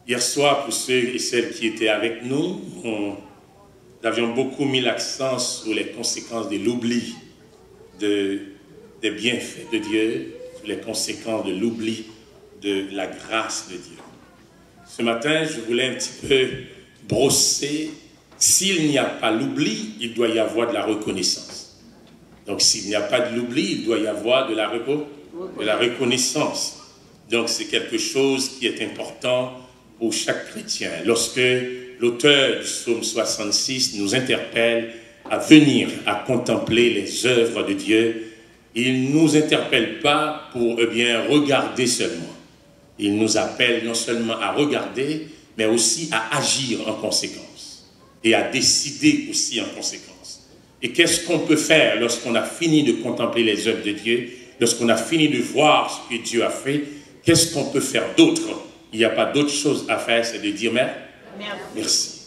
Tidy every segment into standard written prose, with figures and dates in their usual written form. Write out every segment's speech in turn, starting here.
Hier soir, pour ceux et celles qui étaient avec nous, nous avions beaucoup mis l'accent sur les conséquences de l'oubli des bienfaits de Dieu, sur les conséquences de l'oubli de la grâce de Dieu. Ce matin, je voulais un petit peu brosser. S'il n'y a pas l'oubli, il doit y avoir de la reconnaissance. Donc, s'il n'y a pas de l'oubli, il doit y avoir de la reconnaissance. Donc, c'est quelque chose qui est important pour chaque chrétien. Lorsque l'auteur du psaume 66 nous interpelle à venir, à contempler les œuvres de Dieu, il ne nous interpelle pas pour regarder seulement. Il nous appelle non seulement à regarder, mais aussi à agir en conséquence et à décider aussi en conséquence. Et qu'est-ce qu'on peut faire lorsqu'on a fini de contempler les œuvres de Dieu, lorsqu'on a fini de voir ce que Dieu a fait? Qu'est-ce qu'on peut faire d'autre? Il n'y a pas d'autre chose à faire, c'est de dire merci.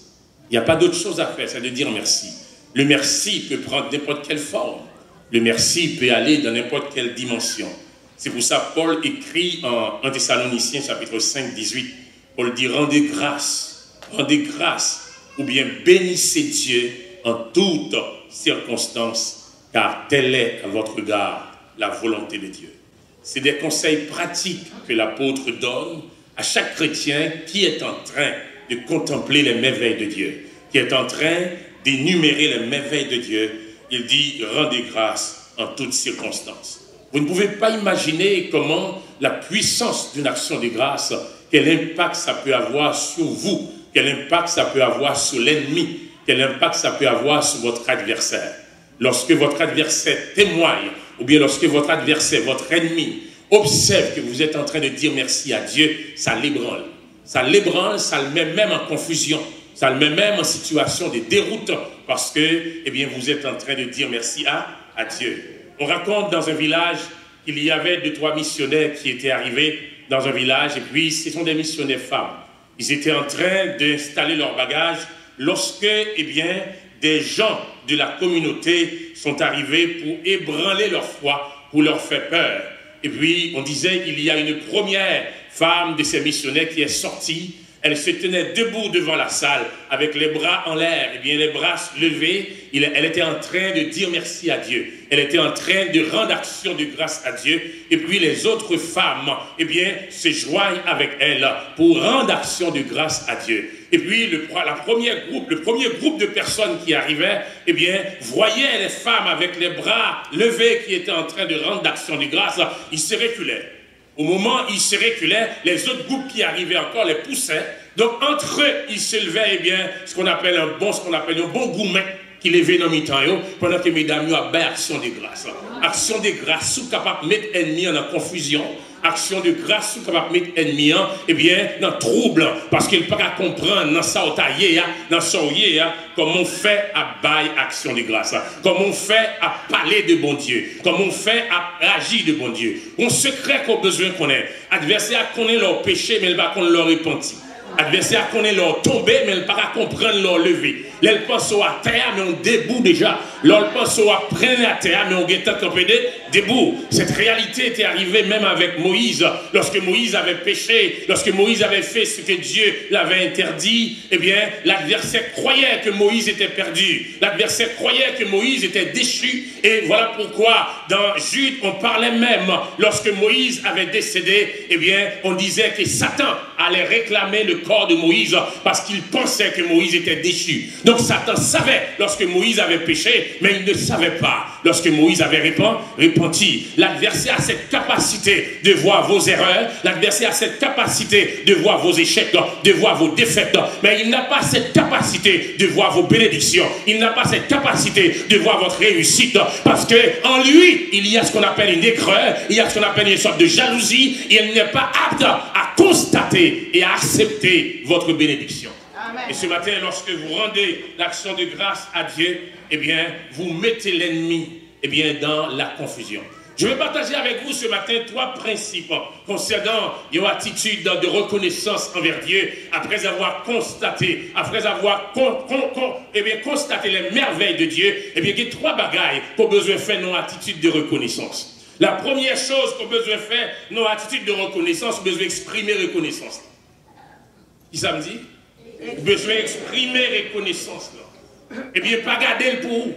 Il n'y a pas d'autre chose à faire, c'est de dire merci. Le merci peut prendre n'importe quelle forme. Le merci peut aller dans n'importe quelle dimension. C'est pour ça que Paul écrit en 1 Thessaloniciens chapitre 5, 18. Paul dit rendez grâce, ou bien bénissez Dieu en toutes circonstances, car telle est à votre égard la volonté de Dieu. C'est des conseils pratiques que l'apôtre donne à chaque chrétien qui est en train de contempler les merveilles de Dieu, qui est en train d'énumérer les merveilles de Dieu. Il dit rendez grâce en toutes circonstances. Vous ne pouvez pas imaginer comment la puissance d'une action de grâce, quel impact ça peut avoir sur vous, quel impact ça peut avoir sur l'ennemi, quel impact ça peut avoir sur votre adversaire. Lorsque votre adversaire témoigne, ou bien lorsque votre adversaire, votre ennemi, observe que vous êtes en train de dire merci à Dieu, ça l'ébranle. Ça l'ébranle, ça le met même en confusion, ça le met même en situation de déroute, parce que vous êtes en train de dire merci à Dieu. On raconte dans un village qu'il y avait 2-3 missionnaires qui étaient arrivés dans un village, et puis ce sont des missionnaires femmes. Ils étaient en train d'installer leurs bagages lorsque, des gens de la communauté sont arrivés pour ébranler leur foi, pour leur faire peur. Et puis, on disait qu'il y a une première femme de ces missionnaires qui est sortie. Elle se tenait debout devant la salle, avec les bras en l'air, les bras levés. Elle était en train de dire merci à Dieu. Elle était en train de rendre action de grâce à Dieu. Et puis les autres femmes, se joignent avec elle pour rendre action de grâce à Dieu. Et puis le premier groupe de personnes qui arrivaient, voyaient les femmes avec les bras levés qui étaient en train de rendre action de grâce. Ils se reculaient. Au moment où ils se reculaient, les autres groupes qui arrivaient encore les poussaient. Donc entre eux, ils se levaient, ce qu'on appelle un bon gourmet qui levait dans mi-temps, pendant que mesdames ont fait action de grâce. Action de grâce, sous capable de mettre l'ennemi en confusion. Action de grâce, sous capable de mettre l'ennemi dans trouble. Parce qu'il ne peut pas comprendre dans sa dans son comment on fait à bailler action de grâce. Comment on fait à parler de bon Dieu. Comment on fait à agir de bon Dieu. Un secret qu'on a besoin qu'on ait. Adversaire connaît leur péché, mais il va connaître leur repenti. Adversaire connaît leur tomber, mais il ne peut pas comprendre leur lever. Ils pensent à terre, mais on debout déjà. Ils pensent à prendre à terre, mais on est campé debout. Cette réalité était arrivée même avec Moïse. Lorsque Moïse avait péché, lorsque Moïse avait fait ce que Dieu l'avait interdit, l'adversaire croyait que Moïse était perdu. L'adversaire croyait que Moïse était déchu. Et voilà pourquoi, dans Jude, on parlait même, lorsque Moïse avait décédé, on disait que Satan allait réclamer le corps de Moïse parce qu'il pensait que Moïse était déchu. Donc Satan savait lorsque Moïse avait péché, mais il ne savait pas lorsque Moïse avait repenti. L'adversaire a cette capacité de voir vos erreurs, l'adversaire a cette capacité de voir vos échecs, de voir vos défaites, mais il n'a pas cette capacité de voir vos bénédictions, il n'a pas cette capacité de voir votre réussite, parce qu'en lui, il y a ce qu'on appelle une aigreur, il y a ce qu'on appelle une sorte de jalousie, et il n'est pas apte à constater et à accepter votre bénédiction. Amen. Et ce matin, lorsque vous rendez l'action de grâce à Dieu, vous mettez l'ennemi dans la confusion. Je vais partager avec vous ce matin 3 principes concernant une attitude de reconnaissance envers Dieu après avoir constaté, constaté les merveilles de Dieu. Il y a 3 bagailles qu'on a besoin de faire dans l'attitude de reconnaissance. La première chose qu'on a besoin de faire dans l'attitude de reconnaissance, on a besoin d'exprimer reconnaissance. Qui ça me dit? Besoin d'exprimer reconnaissance. Eh bien, pas garder le pour vous.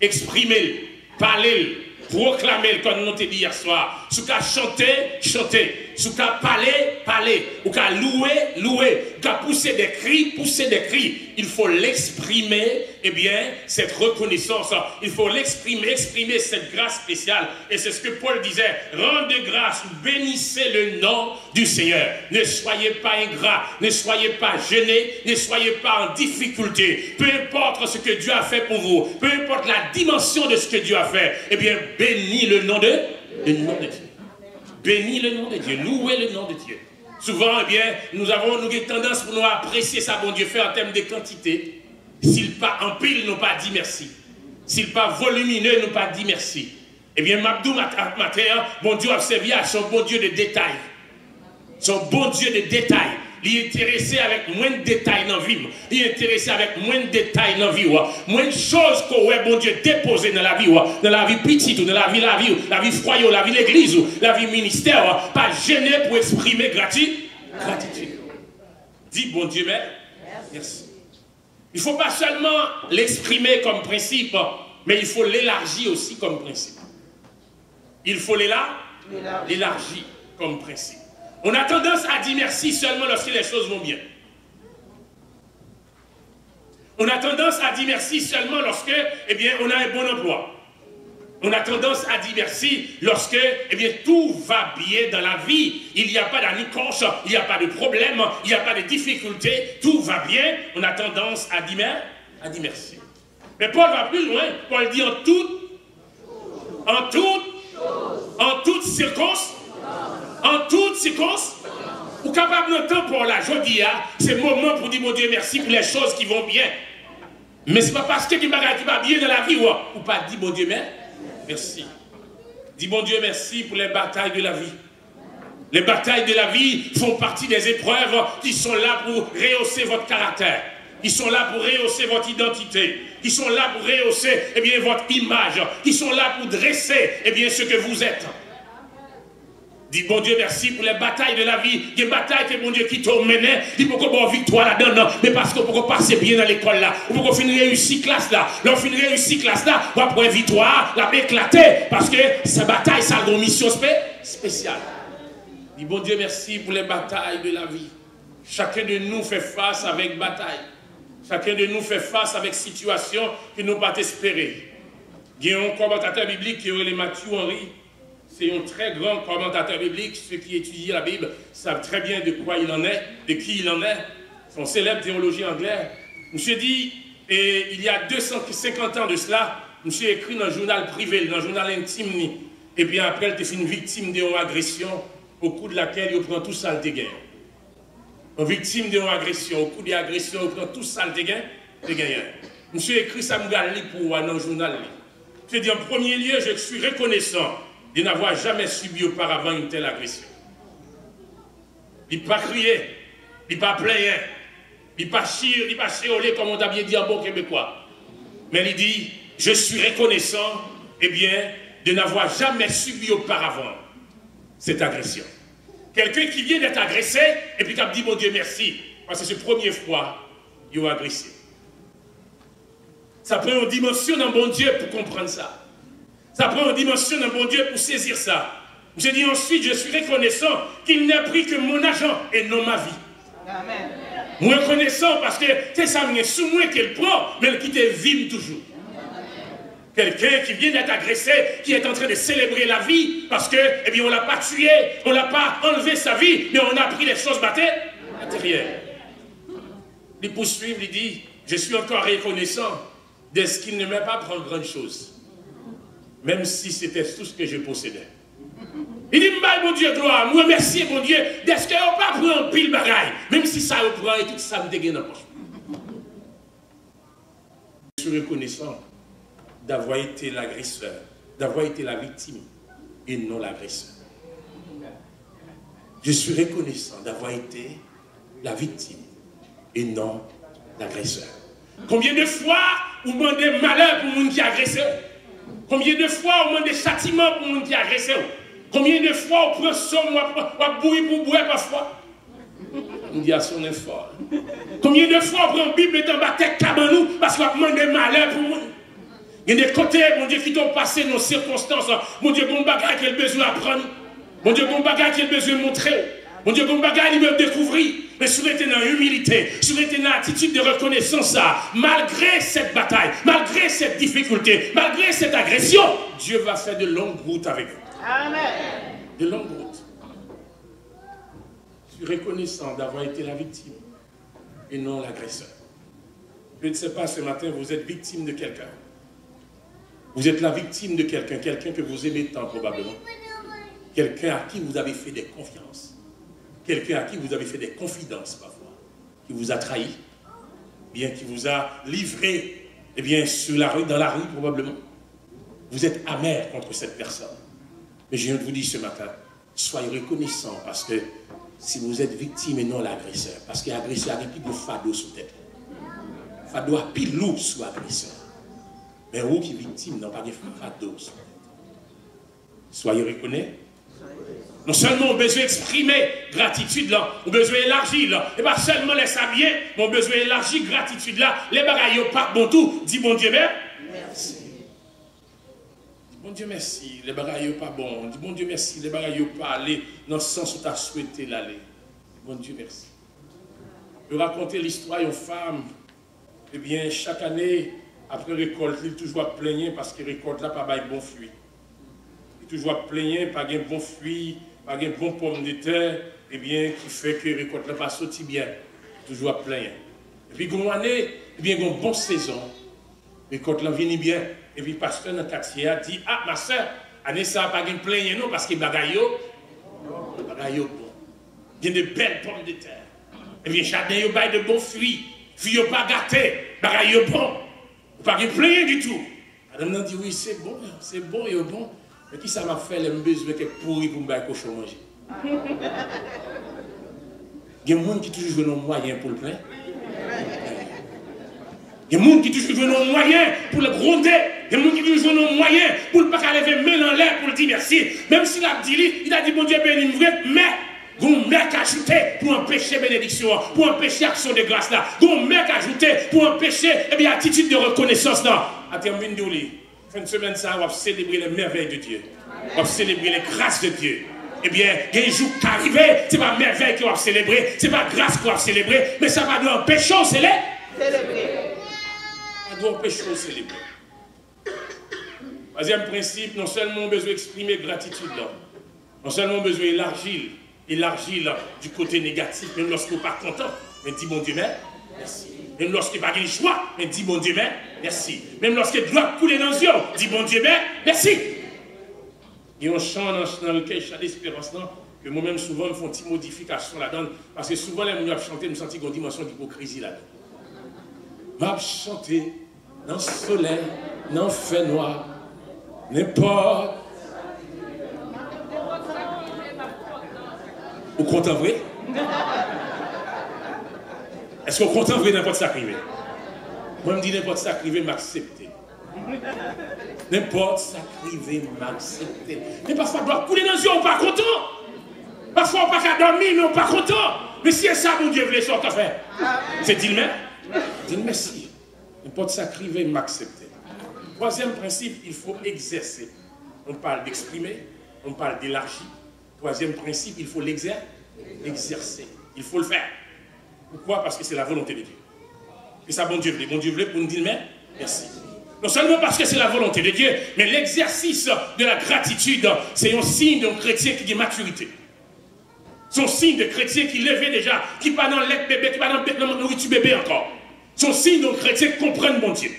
Exprimer, parler, proclamer, comme nous t'ai dit hier soir. Si vous chanter, chanter. Si vous parler, parler. Ou qu'à louer, louer. Ou qu'à pousser des cris. Il faut l'exprimer, eh bien, cette reconnaissance. Il faut l'exprimer, exprimer cette grâce spéciale. Et c'est ce que Paul disait. Rendez grâce, bénissez le nom du Seigneur. Ne soyez pas ingrats, ne soyez pas gênés, ne soyez pas en difficulté. Peu importe ce que Dieu a fait pour vous, peu importe la dimension de ce que Dieu a fait, eh bien, bénis le nom de Dieu. Bénis le nom de Dieu, louez le nom de Dieu. Souvent, eh bien, nous avons tendance pour nous apprécier ça, bon Dieu, fait en termes de quantité. S'il pas en pile, nous pas dit merci. S'il pas volumineux, nous pas dit merci. Eh bien, Mabdou matin, bon Dieu a servi à son bon Dieu de détail. Son bon Dieu de détail. Il est intéressé avec moins de détails dans la vie. Il est intéressé avec moins de détails dans la vie. Moins de choses que bon Dieu déposé dans la vie. Dans la vie petite, dans la vie foyer, la vie l'église, la vie ministère. Pas gêné pour exprimer gratitude. Dis bon Dieu, merci. Il ne faut pas seulement l'exprimer comme principe, mais il faut l'élargir aussi comme principe. Il faut l'élargir comme principe. On a tendance à dire merci seulement lorsque les choses vont bien. On a tendance à dire merci seulement lorsque, eh bien, on a un bon emploi. On a tendance à dire merci lorsque, eh bien, tout va bien dans la vie. Il n'y a pas d'anicance, il n'y a pas de problème, il n'y a pas de difficulté, tout va bien. On a tendance à dire merci. Mais Paul va plus loin. Paul dit en toute circonstance, ou capable de temps pour la joie, c'est le moment pour dire mon Dieu merci pour les choses qui vont bien. Mais ce n'est pas parce que tu va bien dans la vie ou pas dire mon Dieu merci. Dis mon Dieu merci pour les batailles de la vie. Les batailles de la vie font partie des épreuves qui sont là pour rehausser votre caractère. Qui sont là pour rehausser votre identité. Qui sont là pour rehausser eh bien, votre image. Qui sont là pour dresser eh bien, ce que vous êtes. Dis bon Dieu merci pour les batailles de la vie. Des batailles que bon Dieu qui t'a mené. Dis pourquoi bon victoire là-dedans. Mais parce que pour passer bien dans l'école là. Ou pour finir réussir classe là. Lorsqu'on finit réussir classe là. On va pour une victoire. La éclater. Parce que ces batailles, ça a une mission spéciale. Dis bon Dieu merci pour les batailles de la vie. Chacun de nous fait face avec bataille. Chacun de nous fait face avec situation que nous ne pas espérer. Il y a un commentateur biblique qui est Mathieu Henry. C'est un très grand commentateur biblique. Ceux qui étudient la Bible savent très bien de quoi il en est, de qui il en est. Son célèbre théologien anglais. Monsieur dit, et il y a 250 ans de cela, monsieur écrit dans un journal privé, dans un journal intime, et bien après, il était une victime d'une agression au cours de laquelle il prend tout ça de guerre. Une victime d'une agression, au cours de l'agression, il prend tout ça de guerre. Monsieur écrit ça pour dans le journal. Monsieur dit, en premier lieu, je suis reconnaissant de n'avoir jamais subi auparavant une telle agression. Il n'a pas crié, il n'a pas plaigné, il n'a pas chiolé comme on t'a bien dit en bon québécois. Mais il dit, je suis reconnaissant, eh bien, de n'avoir jamais subi auparavant cette agression. Quelqu'un qui vient d'être agressé, et puis qui a dit, mon Dieu, merci, parce que c'est la première fois qu'il a agressé. Ça prend une dimension dans bon Dieu pour comprendre ça. Ça prend une dimension dans bon Dieu pour saisir ça. Je dis ensuite, je suis reconnaissant qu'il n'a pris que mon argent et non ma vie. Amen. Moi reconnaissant parce que c'est ça, sous moi qu'elle prend, mais qui te vive toujours. Quelqu'un qui vient d'être agressé, qui est en train de célébrer la vie, parce que, eh bien, on ne l'a pas tué, on ne l'a pas enlevé sa vie, mais on a pris les choses matérielles. Il poursuit, il dit, je suis encore reconnaissant de ce qu'il ne m'a pas pris grande chose. Même si c'était tout ce que je possédais. Il dit, mon Dieu, gloire, moi merci, mon Dieu, d'est-ce qu'on ne pas prendre pile bagaille, même si ça me prend et tout ça me dégaine dans la poche. Je suis reconnaissant d'avoir été l'agresseur, d'avoir été la victime et non l'agresseur. Je suis reconnaissant d'avoir été la victime et non l'agresseur. Combien de fois vous demandez malheur pour les gens qui agressent? Combien de fois on demande des châtiments pour les gens qui agressent? Combien de fois on prend somme, on bouille pour boire parfois? On dit à son effort. Combien de fois on prend la Bible et on bat tête cabanou parce qu'on demande des malheurs pour moi. Il y a des côtés, mon Dieu, qui t'ont passé nos circonstances. Mon Dieu, bon bagage qui a besoin d'apprendre. Mon Dieu, bon bagage qui a besoin de montrer. Mon Dieu, bon bagage il veut découvrir. Mais si vous êtes dans l'humilité, si vous êtes dans l'attitude de reconnaissance, malgré cette bataille, malgré cette difficulté, malgré cette agression, Dieu va faire de longues routes avec vous. Amen. De longues routes. Je suis reconnaissant d'avoir été la victime et non l'agresseur. Je ne sais pas, ce matin, vous êtes victime de quelqu'un. Vous êtes la victime de quelqu'un, quelqu'un que vous aimez tant probablement. Quelqu'un à qui vous avez fait des confiances. Quelqu'un à qui vous avez fait des confidences parfois. Qui vous a trahi. Bien qui vous a livré, eh bien, sur la rue, dans la rue probablement. Vous êtes amer contre cette personne. Mais je viens de vous dire ce matin, soyez reconnaissants parce que si vous êtes victime et non l'agresseur, parce que l'agresseur a plus de fardeau sous tête. Fardeau a plus lourd sous l'agresseur. Mais vous qui êtes victime, n'ont pas de fardeau sous tête. Soyez reconnaissants. Non seulement on a besoin d'exprimer gratitude là, on a besoin d'élargir là, et pas seulement les saviers, mais on a besoin d'élargir gratitude là, les bagailles pas bon tout, dis bon Dieu merci. Bon Dieu merci, les bagailles pas bon, dis bon Dieu merci, les bagailles pas aller dans le sens où tu as souhaité l'aller. Bon Dieu merci. Je vais raconter l'histoire d'une femme, eh bien chaque année, après récolte, il toujours plaigner parce que récolte là pas bon fruit. Il toujours plaigner, pas de bon fruit, pas de bon pomme de terre, eh bien, qui fait que la récolte n'a pas sorti bien. Toujours plaigner. Et puis, une année, eh bien, une bonne saison, la récolte n'a venu bien. Et puis, le pasteur dans le quartier a dit, ah, ma soeur, année ça n'a pas de plaigner, non, parce que bagaille bon. Il y a de belles pommes de terre. Et bien, jardin, il y a de bons fruits. Fruits, pas gâtés, bagaille bon. Pas de plaigner du tout. Madame a dit, oui, c'est bon et bon. Mais qui ça m'a fait les besoins que pourri pour me faire cochon manger? Il y a des gens qui toujours veulent un moyen pour le plein. Il y a des gens qui toujours veulent un moyen pour le gronder. Il y a des gens qui toujours veulent un moyen pour ne pas lever main en l'air pour le dire merci. Même s'il a dit, bon Dieu béni, mais vous mec ajouté pour empêcher bénédiction, pour empêcher action de grâce là. Vous mec ajouté pour empêcher attitude de reconnaissance là. À terminer de lire. Fin de semaine, ça, on va célébrer les merveilles de Dieu. On va célébrer les grâces de Dieu. Eh bien, il y a un jour qui arrive, ce n'est pas merveille qu'on va célébrer, ce n'est pas grâce qu'on va célébrer, mais ça va nous empêcher de célébrer. Ça doit empêcher de célébrer. Troisième principe, non seulement on a besoin d'exprimer gratitude, non seulement on a besoin d'élargir du côté négatif, même lorsqu'on n'est pas content, mais dis bon Dieu, merci. Même lorsqu'il n'y a pas de joie, mais dis bon Dieu, merci. Même lorsqu'il doit couler dans les yeux, dis bon Dieu, merci. Et on chante dans lequel chante l'espérance, que moi-même souvent, je fais une petite modification là-dedans, parce que souvent, les gens qui chantent, je me sens une dimension d'hypocrisie là-dedans. Je chante dans le soleil, dans le fait noir, n'importe. Vous comptez vrai? Est-ce qu'on compte en vrai n'importe ça privé? Moi, je me dis n'importe ça privé, m'accepter. N'importe ça privé, m'accepter. Mais parfois, on doit couler dans les yeux, on n'est pas content. Parfois, on ne peut pas dormir, mais on n'est pas content. Mais si c'est ça, mon Dieu, voulait ça, faire. C'est dit le même? Dis merci. N'importe ça privé, m'accepter. Troisième principe, il faut exercer. On parle d'exprimer, on parle d'élargir. Troisième principe, il faut l'exercer. Il faut le faire. Pourquoi? Parce que c'est la volonté de Dieu. Et ça, bon Dieu voulait. Bon Dieu voulait pour nous dire merci. Non seulement parce que c'est la volonté de Dieu, mais l'exercice de la gratitude, c'est un signe d'un chrétien qui a maturité. C'est un signe de chrétien qui levait déjà, qui n'est pas dans le lait bébé, qui n'est pas dans la nourriture bébé encore. C'est un signe d'un chrétien qui comprend mon Dieu.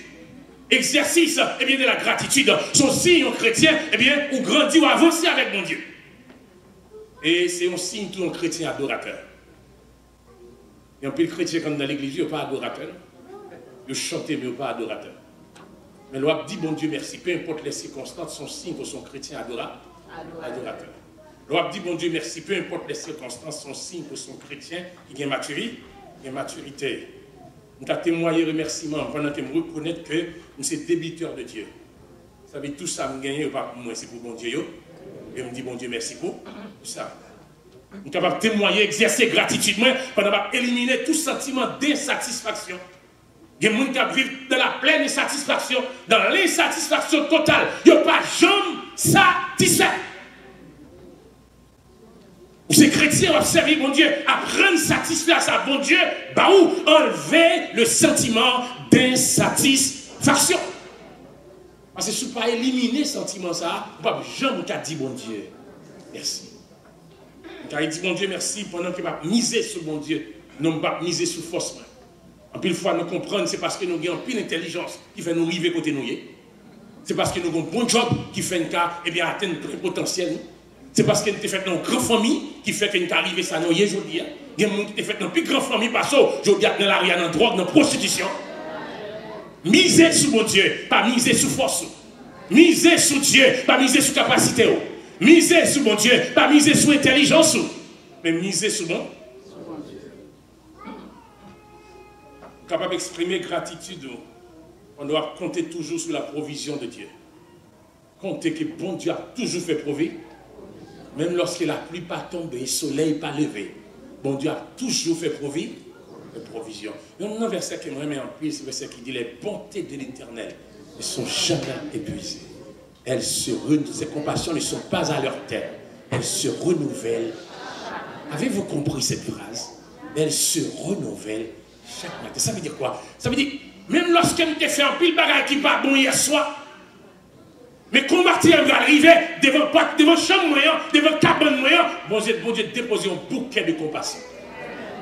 Exercice de la gratitude, c'est un signe d'un chrétien où grandir ou avancer avec mon Dieu. Et c'est un signe d'un chrétien adorateur. Il y a un peu de chrétiens comme dans l'église, ils ne sont pas adorateurs. Ils chantent, mais ils ne sont pas adorateurs. Mais l'on dit, bon Dieu, merci. Peu importe les circonstances, son signe que son chrétien adorateur. L'on dit, bon Dieu, merci. Peu importe les circonstances, son signe que son chrétien qui a maturité. Nous avons témoigné remerciement pendant que nous reconnaître que nous sommes débiteurs de Dieu. Vous savez, tout ça, nous gagnons, pas pour moi, c'est pour bon Dieu. Et je me dis, bon Dieu, merci pour tout ça. Nous sommes capables de témoigner, exercer gratitude, pendant éliminer tout sentiment d'insatisfaction. Il y a des gens qui vivent dans la pleine insatisfaction, dans l'insatisfaction totale. Il n'y a pas jamais satisfait. Ou ces chrétiens ont servi bon Dieu, apprendre satisfaire ça, bon Dieu, bah où enlever le sentiment d'insatisfaction. Parce que si vous ne pas éliminer ce sentiment, ça, vous ne pouvez jamais dire bon Dieu, merci. Car il dit bon Dieu merci pendant que va miser sur bon Dieu, non pas miser sur force. En pile fois nous comprenons, c'est parce que nous avons pile intelligence qui fait nous arriver côté nous. C'est parce que nous avons un bon job qui fait nous atteindre le potentiel. C'est parce que nous avons fait une grande famille qui fait que nous arrivons à ça nous aujourd'hui. Il y a des gens qui ont fait une plus grande famille parce que aujourd'hui dans l'arrière, dans la drogue, dans la prostitution. Miser sur mon Dieu, pas miser sur force. Miser sur Dieu, pas miser sur capacité. Miser sur mon Dieu, pas miser sur intelligence. Mais miser sur mon Dieu. Capable d'exprimer gratitude. On doit compter toujours sur la provision de Dieu. Compter que bon Dieu a toujours fait provision. Même lorsque la pluie pas tombée, le soleil pas levé. Bon Dieu a toujours fait provision. Il y a un verset qui me remet en plus, c'est le verset qui dit les bontés de l'Éternel ne sont jamais épuisées. Ces compassions ne sont pas à leur terme. Elles se renouvellent. Avez-vous compris cette phrase? Elles se renouvellent chaque matin. Ça veut dire quoi? Ça veut dire, même lorsqu'elle t'a fait un pile bagage qui pas bon hier soir, mais combattre va arriver devant chambre moyen, devant cabane moyen, bon Dieu déposer un bouquet de compassion.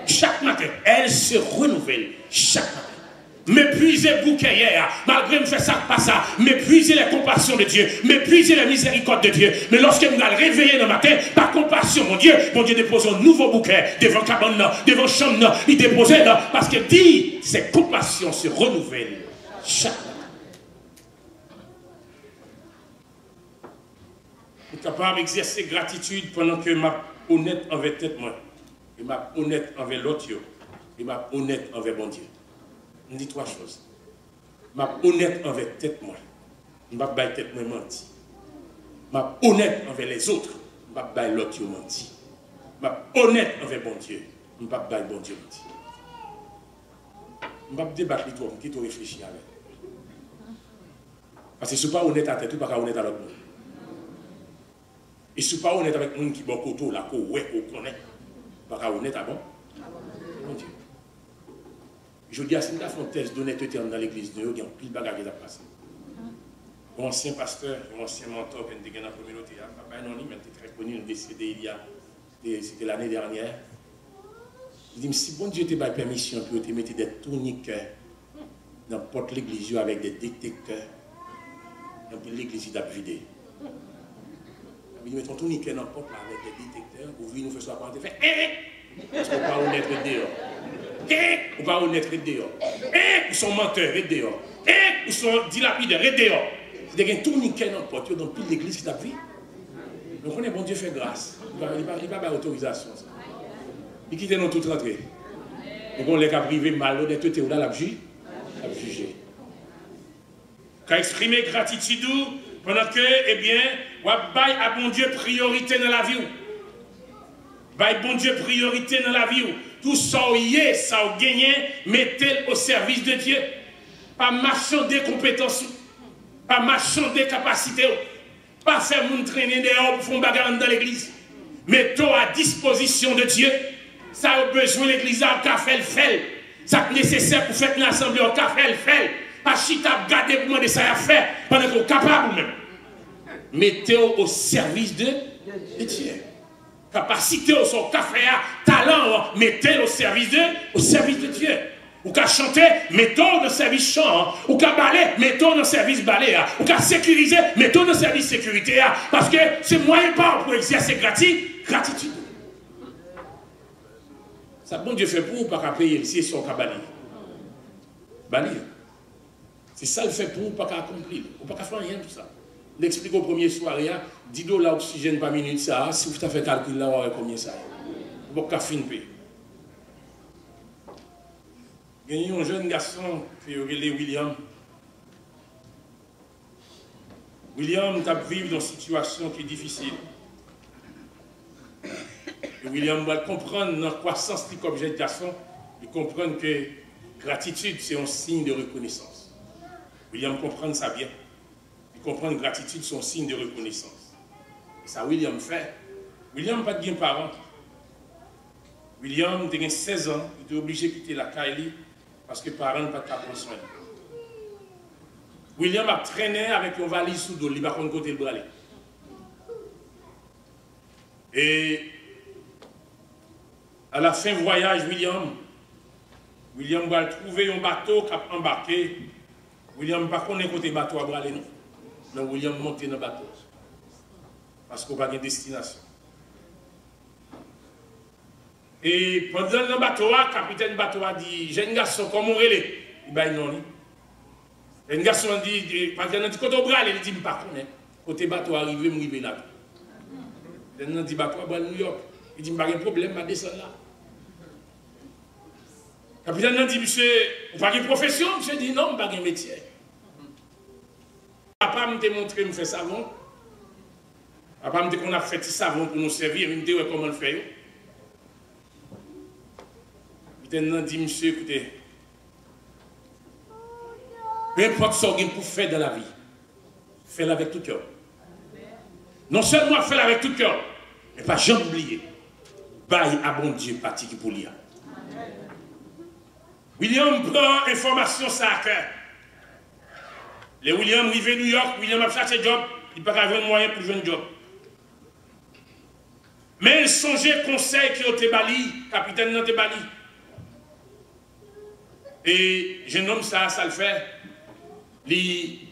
Chaque matin, elle se renouvelle chaque matin. Mépriser le bouquet hier, malgré me faire ça, pas ça, mépriser la compassion de Dieu, mépriser la miséricorde de Dieu. Mais lorsque nous allons réveiller le matin, par compassion, mon Dieu dépose un nouveau bouquet devant cabane, devant chambre, il dépose là, parce qu'il dit, ces compassions se renouvellent chaque matin. Je suis capable d'exercer gratitude pendant que je suis honnête envers tête moi. Et je suis honnête envers l'autre. Et je suis honnête envers mon Dieu. Je dis trois choses. Je suis honnête envers tête moi. Je ne vais pas tête moi menti. Je suis honnête envers les autres. Je ne vais pas l'autre menti. Je suis honnête envers mon Dieu. Je ne vais pas bon Dieu menti. Je ne vais pas débattre avec toi, qui te réfléchis avec. Parce que si tu n'es pas honnête à tête, tu ne peux pas honnête à l'autre monde. Et si tu n'es pas honnête avec les gens qui sont côté là, qu'on connaît, pas honnête à bon. Mon Dieu. Je dis à ce moment-là, une thèse d'honnêteté dans l'église de Dieu, il y a un pile de bagages qui a passé. Mon ancien pasteur, mon ancien mentor, qui était dans la communauté, papa anonyme, il était très connu, il est décédé c'était l'année dernière. Il dit, si bon Dieu t'a donné permission pour te mettre des tourniquets dans n'importe l'église avec des détecteurs, dans l'église il a vidé. Il met ton tourniquet dans le porte avec des détecteurs, vous voyez nous faire ça quand on fait parce qu'on ne peut pas honnête dehors. On ne peut pas honnête dehors. Ils sont menteurs dehors. Ils sont dilapidaires dehors. C'est des tourniquets dans le porte, dans toute l'église qui t'a vu. Donc on est bon Dieu fait grâce. Il n'a pas d'autorisation. Il quitte nous toute rentrée. Donc on les a privés malhonnêteté ou là la juger. Quand exprimer gratitude pendant que, eh bien, on va à bon Dieu priorité dans la vie. Bail bon Dieu priorité dans la vie. Tout ça, ça a gagné, mettez au service de Dieu. Pas marchander compétences, pas marchander capacités, pas faire mon traîner dehors pour faire bagarre dans l'église. Mettez à disposition de Dieu. Ça a besoin de l'église, on a fait le fait. Ça est nécessaire pour faire une assemblée, on a fait le fait. Pas chita garder pour demander ça à faire pendant qu'on est capable même. Mettez au service de Dieu. Capacité au son café, talent, mettez au service de Dieu. Ou qu'à chanter, mettons dans le service chant. Ou qu'à balai, mettons dans le service balai. Ou qu'à sécuriser, mettons dans le service sécurité. Parce que c'est moyen pas pour exercer gratitude. Ça, bon Dieu fait pour ou pas qu'à payer si son cabali. Bali. C'est ça le fait pour ou pas qu'à accomplir. Ou pas qu'à faire rien tout ça. L'explique au premier soirée, $10 oxygène par minute, ça, si vous avez fait calcul là, vous aurez combien ça? Vous n'avez pas fin payer. Il y a un jeune garçon qui est William. William, tu as vécu dans une situation qui est difficile. Et William va comprendre dans la croissance du objet de garçon, il comprend que gratitude, c'est un signe de reconnaissance. William comprend ça bien. Il comprend que gratitude, c'est un signe de reconnaissance. Et ça, William fait. William n'a pas de parents. William, il a 16 ans, il était obligé de quitter la Kaili parce que les parents n'ont pas de prendre soin. William a traîné avec une valise sous dos, il va prendre côté le bras. Et à la fin du voyage, William va trouver un bateau qui a embarqué. William ne connaît pas côté bateau à braler, non. Non, William monte dans le bateau. Parce qu'on n'a pas de destination. Et pendant le bateau, le capitaine du bateau a dit, jeune garçon, comment on relève? Il dit non. Le garçon a dit, parce qu'il a dit, quand on braler, il dit, je ne connais pas. Côté bateau arrivé, je suis là. Il a dit, bateau à New York. Il dit, je n'ai pas de problème, je vais descendre là. Le capitaine a dit, monsieur, vous n'avez pas de profession? Monsieur dit, non, je n'ai pas de métier. Papa m'a montré, je fais savon. Papa m'a dit qu'on a fait du savon pour nous servir, il m'a dit comment le faire. Le capitaine a dit, monsieur, écoutez, peu importe ce que vous faire dans la vie, faites-le avec tout cœur. Non seulement faites-le avec tout cœur, mais pas jamais oublier. Baille à bon Dieu, parti qui pour lire. William prend information ça à cœur. Les William arrivent à New York, William a cherché un job, il n'a pas avoir un moyen pour jouer un job. Mais il songeait conseil qui a été bali, capitaine n'a été bali. Et jeune homme, ça le fait. Il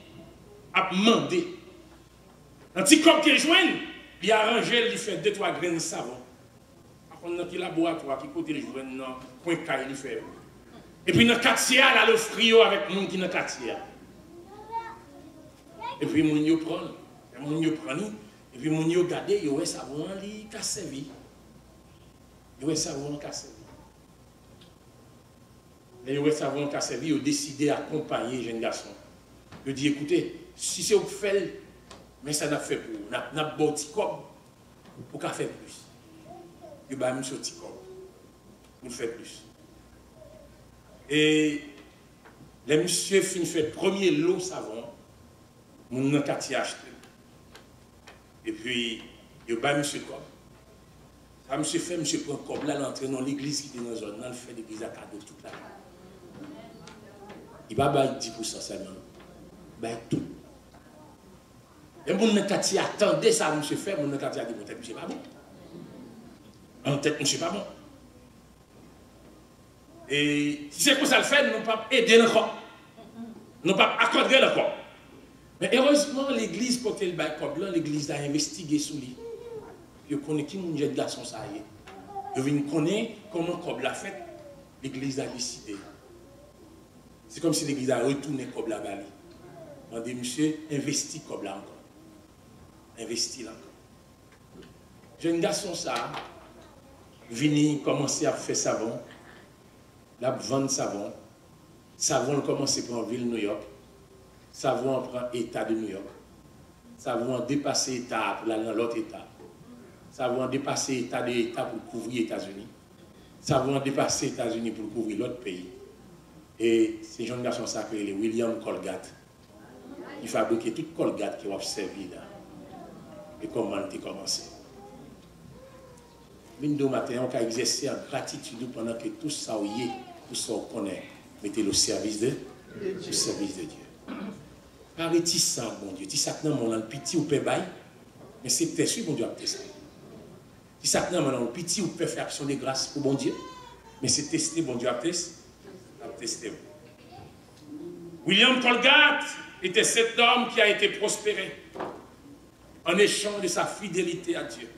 a demandé. Un petit corps qui joigne, il a arrangé, il fait 2-3 graines de savon. Après, dans le laboratoire, qui côté le joigne, dans le point caille, il fait. Et puis dans le quartier, il a le frio avec le monde qui est dans le quartier. Et puis, mon yo prend. Et puis, mon yo garde, il y a savon, il a servi. Il y a savon, il a servi. Et il y a savon, il a servi, il a décidé d'accompagner les jeunes garçons. Il dit, écoutez, si c'est au fait, mais ça n'a fait pour vous. On a bon petit corps pour qu'à faire plus. Il va même sur petit corps pour faire plus. Et les monsieur finissent fait le premier lot savon, mon quartier acheté. Et puis, il va monsieur corps. Ça monsieur fait, monsieur prend corps là, l'entrée dans l'église qui est dans la zone, dans le fait l'église à cadeau toute la nuit. Il va bailler 10% seulement. Ben tout. Et mon quartier attendait ça, monsieur fait, mon quartier a dit, peut-être, monsieur pas bon. En tête, monsieur pas bon. Et si c'est comme ça le fait, nous ne pouvons pas aider encore. Nous ne pouvons pas accorder encore. Mais heureusement, l'église, pour le bail comme là, l'église a investigué sous lui. Il connaît qui mon jeune garçon ça y est. Il connaît comment comme l'a fait, l'église a décidé. C'est comme si l'église a retourné comme la Bali. On dit, monsieur, investis comme là encore. Investis là encore. Jeune garçon ça, vini commencer à faire savon, là vendre savon. Savon commencer pour en ville New York. Savon prend État de New York. Savon dépasser État pour aller dans l'autre État. Savon dépasser État de État pour couvrir les États-Unis. Savon dépasser les États-Unis pour couvrir l'autre pays. Et ces jeunes garçons sacrés, les William Colgate. Il fabriquait toute Colgate qui va servir là. Et comment on a commencé. Bindo matin, on a exercé en gratitude pendant que tout ça y est, tout ça on connaît, mettez le service de Dieu. Arrêtez ça, bon Dieu. Si ça n'a pas de pitié ou peut bail, mais c'est peut-être bon Dieu a testé. Si ça n'a pas de pitié ou peut faire action de grâce pour bon Dieu, mais c'est testé, bon Dieu a testé. William Colgate était cet homme qui a été prospéré en échange de sa fidélité à Dieu.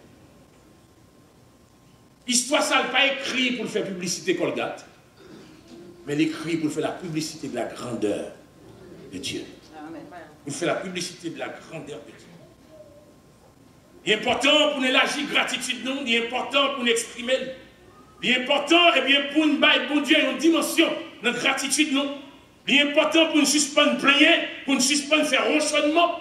L'histoire, ça n'a pas écrit pour faire publicité Colgate, mais elle écrit pour faire la publicité de la grandeur de Dieu. Pour faire la publicité de la grandeur de Dieu. Il est important pour nous élargir gratitude, non? Il est important pour nous exprimer. Il est important pour nous bailler bon Dieu une dimension de gratitude, non? Il est important pour nous suspendre prier, pour nous suspendre faire ronchonnement.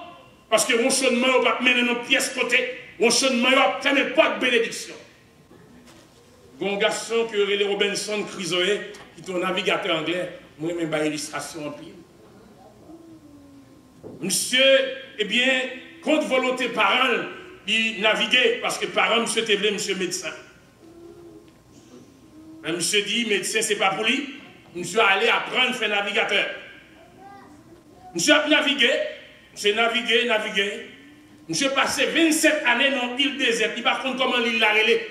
Parce que ronchonnement, on va mener nos pièces côté. Ronchonnement, on va pas de bénédiction. Bon garçon qui aurait les Robinson Crusoe, qui est un navigateur anglais, moi même pas illustration en pile. Monsieur, eh bien, contre volonté parent, il naviguait, parce que parent, monsieur Tevlé, monsieur médecin. Mais monsieur dit, médecin, c'est pas pour lui. Monsieur allé apprendre, faire navigateur. Monsieur a navigué, navigué. Monsieur passé 27 années dans l'île déserte. Il ne sait pas comment l'île l'a relé.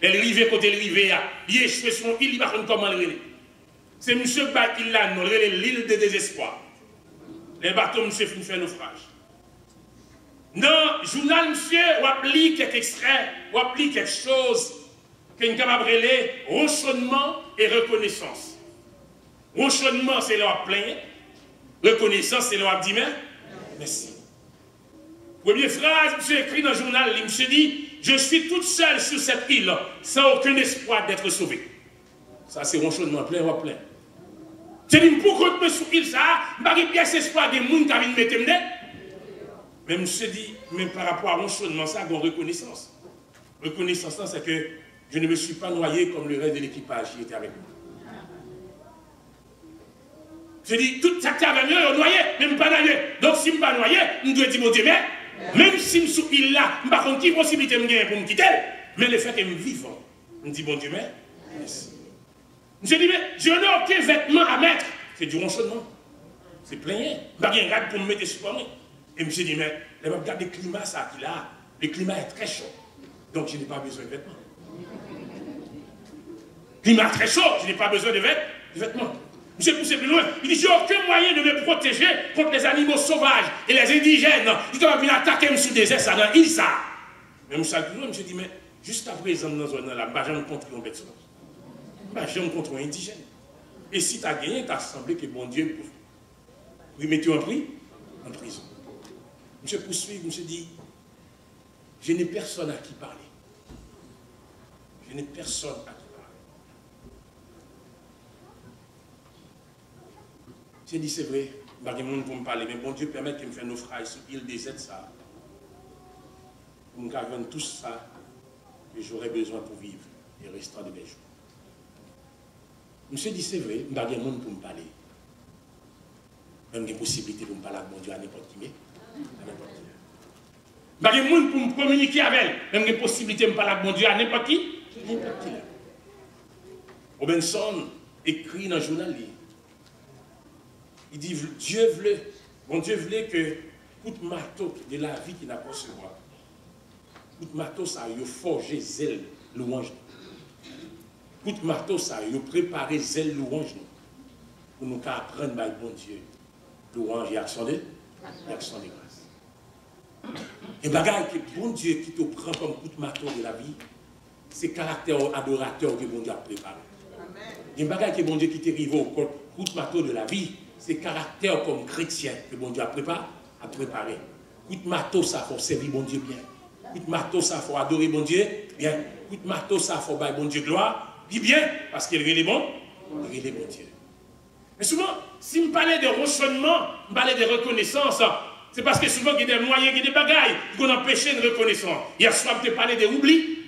Elle rive côté rive, il échoué son île, il ne sait pas comment l'île. C'est monsieur qui l'a nommé l'île de désespoir. Les bateaux, monsieur, finit faire naufrage. Dans le journal, monsieur, on applique quelques extraits, on applique quelque chose qu'on est capable de relayer, ronchonnement et reconnaissance. Ronchonnement, c'est leur plein. Reconnaissance, c'est leur dit merci. Première phrase, monsieur écrit dans le journal, il me dit, je suis toute seule sur cette île, sans aucun espoir d'être sauvé. Ça, c'est ronchonnement plein, ou plein. C'est dit, pourquoi je me suis sur l'île, ça, je n'ai pas espoir de gens qui viennent me mettre. Mais monsieur dit, mais par rapport à ronchonnement, ça, il y a une reconnaissance. Reconnaissance, c'est que je ne me suis pas noyé comme le reste de l'équipage qui était avec moi. Je dis, tout ça qui avait mieux, on noyé, même pas noyé. Donc, si je ne suis pas noyé, je dois dire, mon Dieu, mais, même si je suis sur l'île là, je ne sais pas quelle possibilité pour me quitter, mais le fait que je suis vivant, je dis, bon Dieu, mais, merci. Je dis, mais je n'ai aucun vêtement à mettre. C'est du ronchonnement. C'est plein. Je n'ai pas de rade pour me mettre sur moi. Et je me suis dit, mais, je regarde le climat, ça qu'il a. Le climat est très chaud. Donc, je n'ai pas besoin de vêtements. Le climat est très chaud, je n'ai pas besoin de vêtements. Monsieur poussé plus loin. Il dit, j'ai aucun moyen de me protéger contre les animaux sauvages et les indigènes. Ils doivent venir attaquer sous des airs, ça dans l'île, ça. Même ça, je me suis dit, mais jusqu'à présent, dans cette zone-là, je ne contre un personnage. Je ne contre un indigène. Et si tu as gagné, tu as semblé que bon Dieu vous mettez en prison. Monsieur poursuit, monsieur dit, je n'ai personne à qui parler. Je n'ai personne à qui parler. J'ai dit, c'est vrai, il n'y a pas de monde pour me parler, mais bon Dieu permet qu'il me fasse naufrage sur l'île des aides, ça. Pour me garder tout ça que j'aurais besoin pour vivre les restants de mes jours. Monsieur dit, c'est vrai, il n'y a pas de monde pour me parler. Même des possibilités pour me parler avec mon Dieu à n'importe qui. Il n'y a pas de monde pour me communiquer avec elle. Même des possibilités pour me parler avec mon Dieu à n'importe qui. Robinson écrit dans le journal. Il dit, Dieu voulait, bon Dieu voulait que tout marteau de la vie qu'il n'a pas recevoir, tout marteau ça a forgé zèle louange. Tout marteau ça a préparé zèle louange pour nous apprendre par bon Dieu louange et action de grâce. Et bagaille que bon Dieu qui te prend comme tout marteau de la vie, c'est caractère adorateur que bon Dieu a préparé. Et bagaille que bon Dieu qui t'arrive au tout marteau de la vie, c'est caractère comme chrétien que bon Dieu a préparé. Tout marteau, ça faut servir bon Dieu bien. Tout marteau, ça faut adorer bon Dieu bien. Tout marteau, ça faut bailler bon Dieu gloire. Puis bien, parce qu'il est bon, il est bon Dieu. Mais souvent, si je parlais de ronchonnement, je parlais de reconnaissance, c'est parce que souvent il y a des moyens, il y a des bagailles qui ont empêché une reconnaissance. Hier soir, je te parlais de oubli.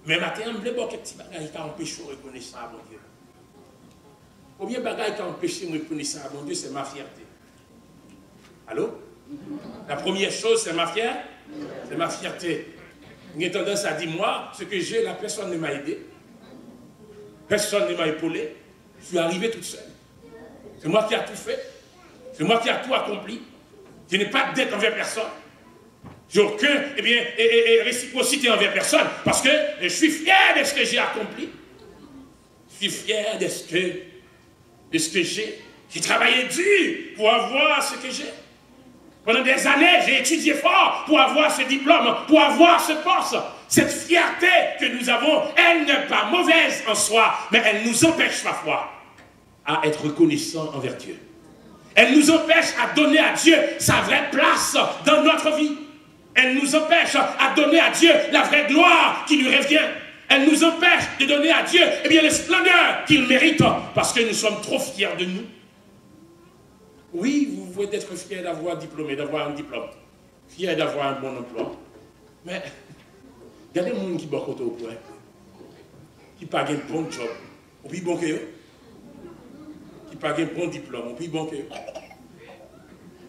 Mais maintenant, je voulais voir quelques petits bagailles qui ont empêché une reconnaissance à bon Dieu. Combien de bagages qui ont empêché de me reconnaître à mon Dieu, c'est ma fierté. Allô? La première chose, c'est ma fierté. C'est ma fierté. J'ai tendance à dire, moi, ce que j'ai, la personne ne m'a aidé. Personne ne m'a épaulé. Je suis arrivé toute seule. C'est moi qui ai tout fait. C'est moi qui ai tout accompli. Je n'ai pas de dette envers personne. J'ai aucun réciprocité envers personne. Parce que je suis fier de ce que j'ai accompli. Je suis fier de ce que j'ai. J'ai travaillé dur pour avoir ce que j'ai. Pendant des années, j'ai étudié fort pour avoir ce diplôme, pour avoir ce poste. Cette fierté que nous avons, elle n'est pas mauvaise en soi, mais elle nous empêche parfois à être reconnaissants envers Dieu. Elle nous empêche à donner à Dieu sa vraie place dans notre vie. Elle nous empêche à donner à Dieu la vraie gloire qui lui revient. Elle nous empêche de donner à Dieu les splendeurs qu'il mérite parce que nous sommes trop fiers de nous. Oui, vous pouvez être fiers d'avoir un diplôme, fiers d'avoir un bon emploi. Mais, regardez le monde qui boit au point. qui n'a pas un bon job, on peut bon que eux. Qui n'a pas un bon diplôme, on peut bon que eux.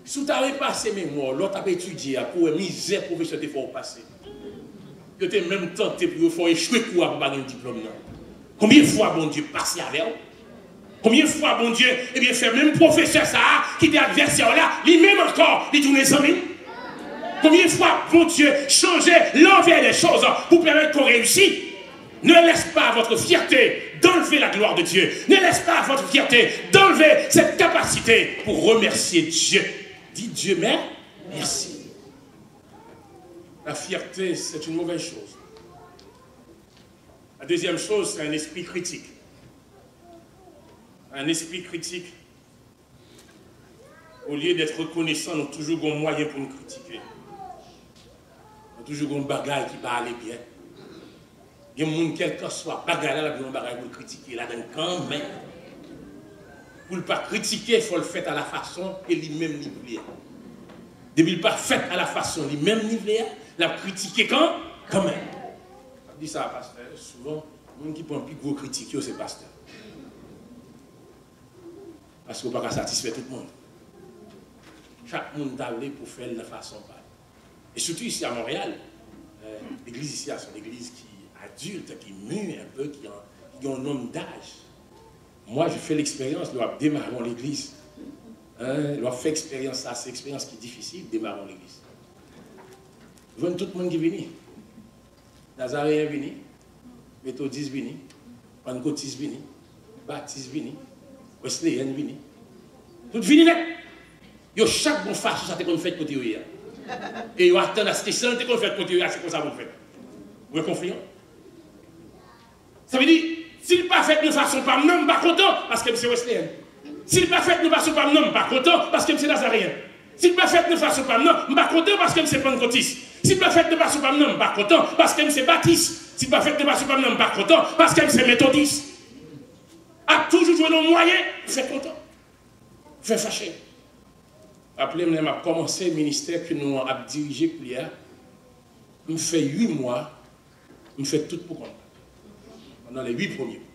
Si tu as passé mémoire, l'autre a étudié pour une misère professionnelle qu'il faut passer. Tu as même tenté pour faire échouer pour avoir un diplôme. Combien de fois, bon Dieu, passer avec eux? Combien de fois, bon Dieu, eh bien, fait même professeur ça, qui était adversaire là, lui-même encore, il tourne les amis. Combien de fois, bon Dieu, changer l'envers des choses pour permettre qu'on réussisse? Ne laisse pas votre fierté d'enlever la gloire de Dieu. Ne laisse pas votre fierté d'enlever cette capacité pour remercier Dieu. Dis Dieu, merci. La fierté, c'est une mauvaise chose. La deuxième chose, c'est un esprit critique. Un esprit critique, au lieu d'être reconnaissant, nous avons toujours un moyen pour nous critiquer. Nous avons toujours un bagage qui va aller bien. Il y a des gens, quel que soit, bagage là, un bagage pour critiquer là-dedans quand même. Pour ne pas critiquer, il faut le faire à la façon et lui-même niveler. Depuis le pas fait à la façon lui-même niveler, la critiquer quand même. Je dis ça à pasteur, souvent, les gens qui prennent plus gros critiquer, c'est pasteur. Parce qu'on ne peut pas satisfaire tout le monde. Chaque monde doit aller pour faire de la façon. Et surtout ici à Montréal, l'église ici, c'est une église qui est adulte, qui mûre un peu, qui a un nombre d'âge. Moi, je fais l'expérience de démarrer l'église. Je fais l'expérience, ça, c'est une expérience qui est difficile, démarrer l'église. Je vois tout le monde qui vient. Nazaréen vient, Méthodiste vient, Pentecôtiste vient, Baptiste vient. Wesleyan vini. Tout vini net. Yo chaque bon façon ça te qu'on fait côté hier. Et yo attend à ce que ça te qu'on fait côté hier, c'est comme ça vous fait. Vous êtes confiant? Ça veut dire s'il pas fait de façon pas non pas content parce que c'est Wesleyan. S'il pas fait de façon pas non pas content parce que c'est Nazaréen. S'il pas fait de façon pas non pas content parce que c'est Pentecôtiste. S'il pas fait de façon pas non pas content parce que c'est Baptiste. S'il pas fait de façon pas non pas content parce que c'est Méthodiste. A toujours joué nos moyens, fait content, fait fâché. Appelez-moi, m'a commencé le ministère que nous avons dirigé pour hier. Je fais 8 mois, je fais tout pour compte. Pendant les 8 premiers mois.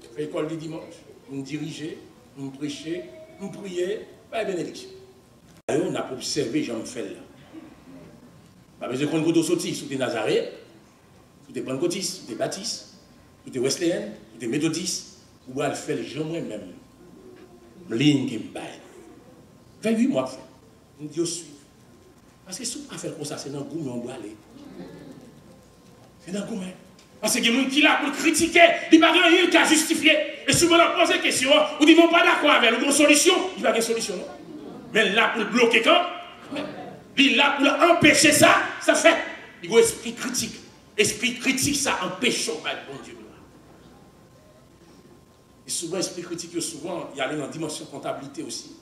Je fais l'école du dimanche, je dirigeais, je prêchais, je priais, pas de bénédiction. On a observé Jean-Michel là. Pas besoin de prendre côté sorti, sous des Nazaréens, sous des Pentecôtistes, sous des Baptistes, sous des Wesleyan, sous des Méthodistes. Ou elle fait le genre moi-même. Ligne qui me baille. 28 mois fait. Je dis, je suis. Parce que si on fait comme ça, c'est dans le goût, mais on doit aller. C'est dans le goût, mais. Parce qu'il y a des gens qui sont là pour critiquer, il n'y a pas rien qui a justifié. Et souvent, on pose des questions, ou dit, pas d'accord avec une solution. Il n'y a pas de solution, non. Mais là, pour le bloquer quand il est là pour empêcher ça, ça fait. Il y a un esprit critique. Esprit critique, ça empêche le bon Dieu. Et souvent, l'esprit critique, souvent, il y a dans la dimension comptabilité aussi.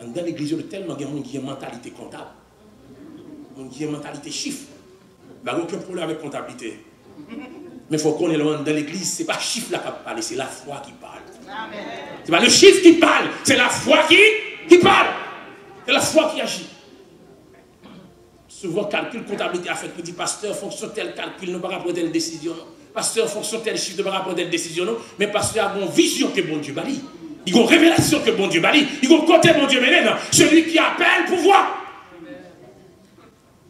Dans l'église, il y a tellement de gens qui ont une mentalité comptable. Qui ont une mentalité chiffre. Il n'y a aucun problème avec la comptabilité. Mais il faut qu'on est loin dans l'église, ce n'est pas le chiffre là qui parle, c'est la foi qui parle. Ce n'est pas le chiffre qui parle, c'est la foi qui parle. C'est la foi qui agit. Souvent, calcul, comptabilité a fait petit pasteur, fonction tel calcul, ne pas prendre telle décision. Pasteur, fonction tel chiffre, ne pas prendre telle décision. Mais pasteur a une vision que bon Dieu bali. Il a une révélation que bon Dieu bali. Il a un côté bon Dieu mène. Celui qui appelle pouvoir.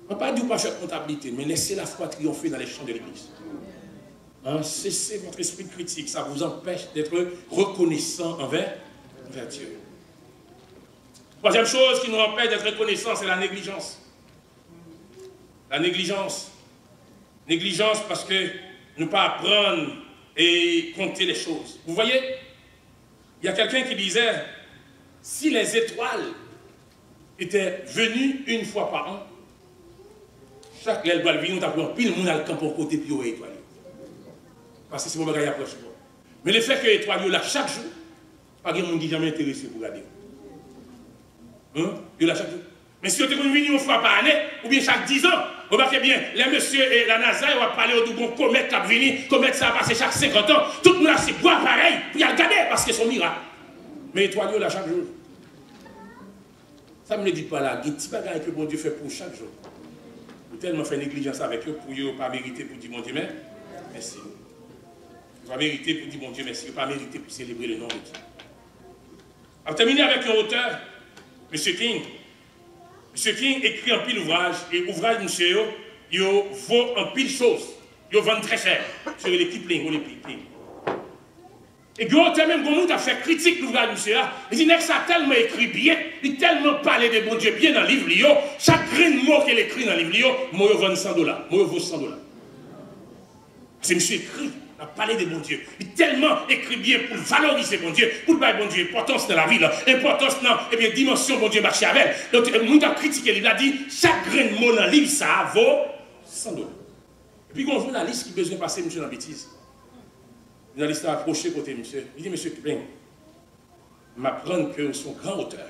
On ne va pas dire pas faire comptabilité, mais laissez la foi triompher dans les champs de l'église. Cessez votre esprit critique, ça vous empêche d'être reconnaissant envers Dieu. Troisième chose qui nous empêche d'être reconnaissant, c'est la négligence. La négligence. Négligence parce que ne pas apprendre et compter les choses. Vous voyez, il y a quelqu'un qui disait, si les étoiles étaient venues une fois par an, chaque lèvre doit venir, nous avons pile le monde à le camp pour côté puis aux étoiles. Parce que c'est mon bagage approche. Mais le fait que les étoiles là chaque jour, pas de monde qui jamais intéressé pour regarder. Là chaque jour. Mais si vous êtes venu une fois par année, ou bien chaque 10 ans, remarquez bien, les messieurs et la NASA, ils vont parler au double comète qui a venu, comète ça va passer chaque 50 ans, tout le monde a ses bois pareil, puis il y a regarder parce que c'est son miracle. Mais étoiles là chaque jour. Ça ne me dit pas là, il y a des petits bagages que bon Dieu fait pour chaque jour. Vous tellement fait négligence avec eux pour ne pas mériter pour dire mon Dieu, Merci. Vous pas mérité pour dire bon Dieu merci, vous pas mérité pour célébrer le nom de Dieu. On va terminer avec un auteur, M. King. M. King écrit un pile ouvrage, et ouvrage monsieur, il vaut un pile chose. Il vend très cher sur l'équipe olympique. Et puis, même quand on a fait critique l'ouvrage de monsieur, il dit que ça a tellement écrit bien, il a tellement parlé de bon Dieu bien dans le livre, chaque grain de mot qu'il écrit dans le livre, moi je vends $100, moi je vaux $100. C'est monsieur écrit, il a parlé de bon Dieu. Il a tellement écrit bien pour valoriser bon Dieu, pour le bon Dieu, importance dans la vie, importance dans la dimension bon Dieu marché avec. Donc, nous avons critiqué, il a dit, chaque grain de mot dans le livre, ça vaut $100. Et puis, quand on journaliste qui a besoin de passer monsieur dans la bêtise, le journaliste a approché côté monsieur. Il dit, monsieur Kipling, m'apprendre que vous êtes un grand auteur,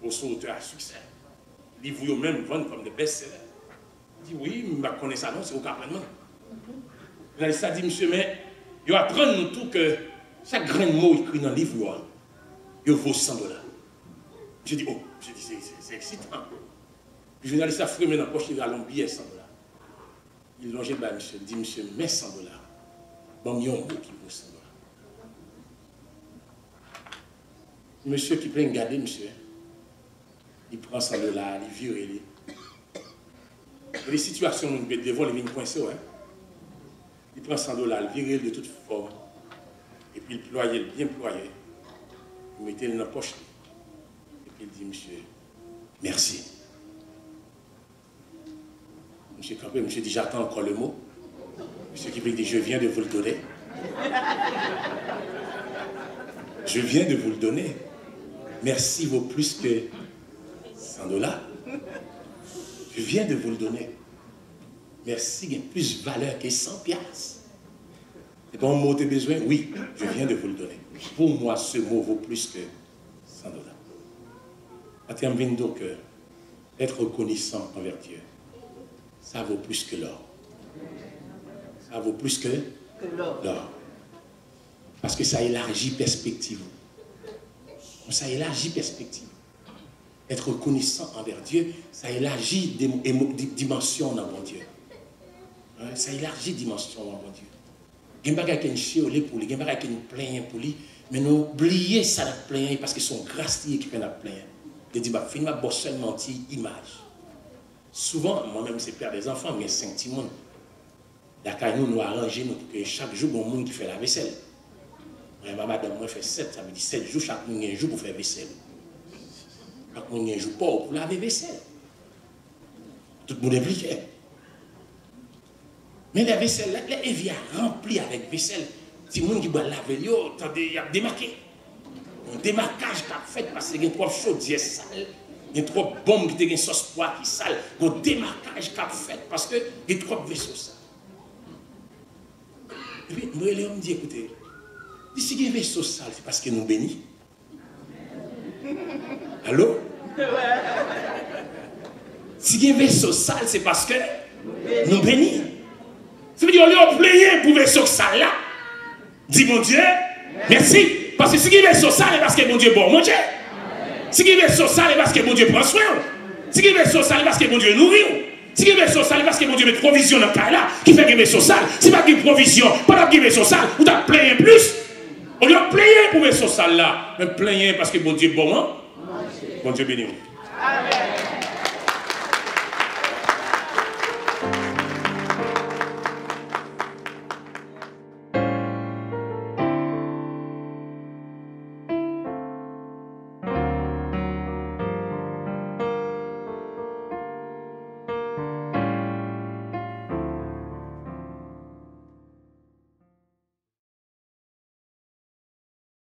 vous êtes un auteur à succès. Il dit, vous même vendre comme des best-sellers. Il dit, oui, mais je connais ça, non, c'est au cas vraiment. Le journaliste a dit, monsieur, mais il apprendre nous tout que chaque grain de mot écrit dans le livre, il vaut $100. Je dis, oh, c'est excitant. Le journaliste a fumé dans la poche, il a un billet $100. Il longeait le monsieur, il dit, monsieur, mets $100. Bon, il y a un mot qui vaut $100. Monsieur qui peut regarder, monsieur, il prend $100, il vire, les situations où il devant les vignes coincées, il prend $100, il vire de toute forme, et puis il ployait, bien ployé, il mettait dans la poche, et puis il dit, monsieur, merci. Monsieur Campé, monsieur dit, j'attends encore le mot. Monsieur qui dit, je viens de vous le donner. Je viens de vous le donner. Merci vaut plus que $100. Je viens de vous le donner. Merci a plus valeur que 100 piastres. Et quand mot de besoin, oui, je viens de vous le donner. Pour moi, ce mot vaut plus que $100. À terme donc, être reconnaissant envers Dieu, ça vaut plus que l'or. Ça vaut plus que l'or. Parce que ça élargit perspective. Ça élargit perspective. Être reconnaissant envers Dieu, ça élargit des dimensions dans mon Dieu. Ça élargit dimensions dans mon Dieu. Il n'y a pas qu'une chiolée pour lui, il n'y a pas qu'une plainte pour lui, mais nous oublions ça la plainte parce que son grâce qui fait la plainte. Il dit, bah, finalement, bon seulement image. Souvent, moi-même, c'est père des enfants, mais 5 petits monde. D'accord, nous arrangeons pour que chaque jour, bon monde qui fait la vaisselle. Ma madame, moi, fait 7, ça veut dire 7 jours, chaque monde un jour pour faire vaisselle. Chaque monde un jour pour laver vaisselle. Tout le monde est impliqué. Mais la vaisselle, les éviers remplis avec vaisselle. Si le monde qui doit laver, il y a démarqué. Un démarquage qu'a fait parce qu'il y a trop chaud, il y a sale. Il y a trop de bombes qui ont une sauce poire qui sale. Un démarquage qu'a fait parce qu'il y a trop de vaisseaux sales. Et puis, moi, Léon me dit, écoutez, si il y a un vaisseau sale, c'est parce que nous bénissons. Allô? Si il y a un vaisseau sale, c'est parce que nous bénissons. Ça veut dire, on plaît pour vaisseau sale là. Dis mon Dieu, merci. Parce que si il y a un vaisseau sale, c'est parce que mon Dieu bon manger. Si il y a un vaisseau sale, c'est parce que mon Dieu prend soin. Si il y a un vaisseau sale, c'est parce que mon Dieu nourrit. Si il y a un vaisseau sale, c'est parce que mon Dieu met provision dans le cas là, qui fait qu'il y a un vaisseau sale. Si pas qu'il y a provision, pendant qu'il y a un vaisseau sale, vous avez plaigné plus. On doit plaigner pour vaisseau sale là. Mais plaigner parce que mon Dieu bon, hein? Bon Dieu béni. Amen.